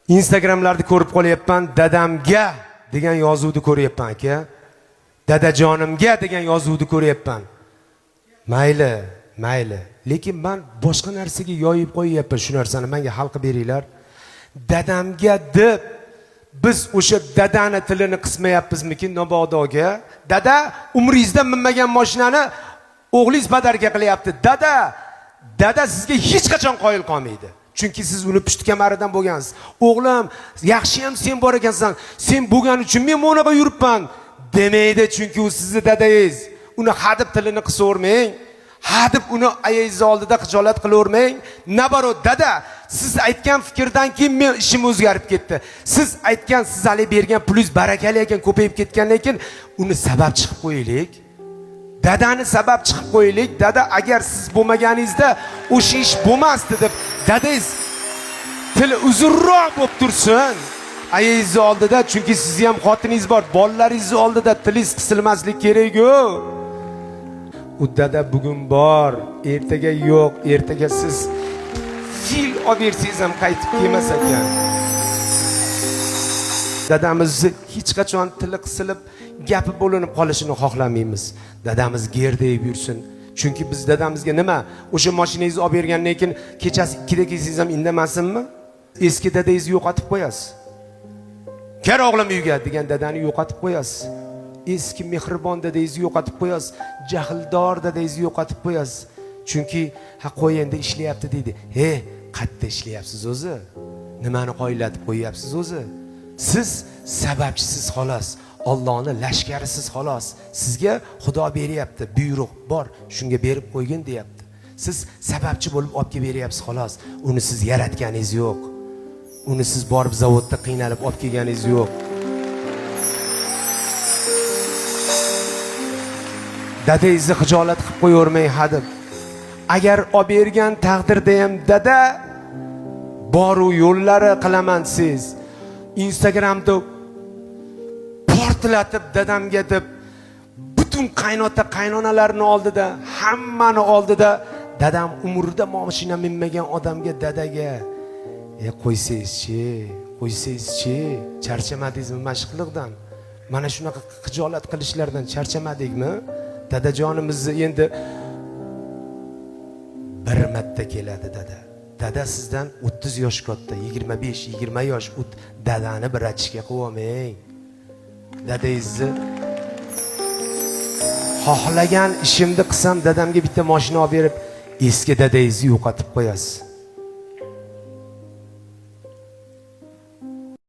Instagramlarda ko'rib qolyapman, dadamga degan yozuvni ko'ryapman aka. Dadajonimga degan yozuvni ko'ryapman. Mayli. Lekin men boshqa narsaga yoyib qo'yyapman shu narsani. Menga hal qilib beringlar. Dadamga deb biz o'sha dadani tilini qismayapmizmikin Nobodoga? Dada umringizda minmagan mashinani o'g'lingiz badarga qilyapti. Dada sizga hech qachon qoyil qolmaydi. Chunki siz uni pushti kamaridan bo'lgansiz. O'g'lim, yaxshi ham sen bor ekansan. Sen bo'lgan uchun men mo'naqa yuribman demaydi, chunki u sizning dadangiz. Uni hadib tilini qisavermang. Hadib uni ayingiz oldida xijolat qilavermang. Nabaro dada, siz aytgan fikrdan keyin men ishim o'zgarib ketdi. Siz aytgan, siz hali bergan pulingiz barakali ekan, ko'payib ketgandan keyin uni sabab chiqib qo'yaylik. Dadani sabab chiqib qo'yaylik. Dada, agar siz bo'lmaganingizda o'sha ish bo'lmasdi deb dadangiz tili uzunroq bo'lib tursin. Ayingiz oldida, chunki sizni ham xotiningiz bor, bolalaringiz oldida tilingiz qisilmaslik kerak-ku. U dada bugun bor, ertaga yo'q, ertaga siz fil olib bersangiz ham qaytib kelmas ekan. Dadamizni hech qachon tili qisilib, gapi bo'linib qolishini xohlamaymiz. Dadamiz gerdayib yursin. Chunki biz dadamizga nima? O'sha mashinangizni olib bergandan keyin kechasi 2 da kelsangiz ham indamasinmi? Eski dadangizni yo'qotib qo'yasiz. Kel o'g'lim uyga degan dadani yo'qotib qo'yasiz. Eski mehribon dadangizni yo'qotib qo'yasiz. Jahldor dadangizni yo'qotib qo'yasiz. Chunki qo'yenda ishlayapti deydi. Qayerda ishlayapsiz o'zi? Nimani qoyillatib qo'yyapsiz o'zi? Siz sababchisiz xolos. Allohning lashkarisiz xolos. Sizga Xudo beryapti, buyruq bor, shunga berib qo'ygin deyapti. Siz sababchi bo'lib olib kelib beryapsiz xolos. Uni siz yaratganingiz yo'q. Uni siz borib zavodda qiynalib olib kelganingiz yo'q. Dadangizni xijolat qilib qo'yavermang hadib. Agar olib bergan taqdirda ham dada boru yo'llari qilaman siz. Instagramda portlatib dadamga deb butun qaynota qaynonalarning oldida, hammani oldida dadam umrida mashina minmagan odamga dadaga qo'ysangizchi, charchamadingizmi mashqliqdan? Mana shunaqa xijolat qilishlardan charchamadingmi? Dadajonimizni endi bir marta keladi dada. Dada sizdan 30 yosh katta, 25-20 yosh dadani bir achishga qo'yamang. Dadangizni xohlagan ishimni qilsam dadamga bitta mashina olib berib, eski dadangizni yo'qotib qo'yasiz.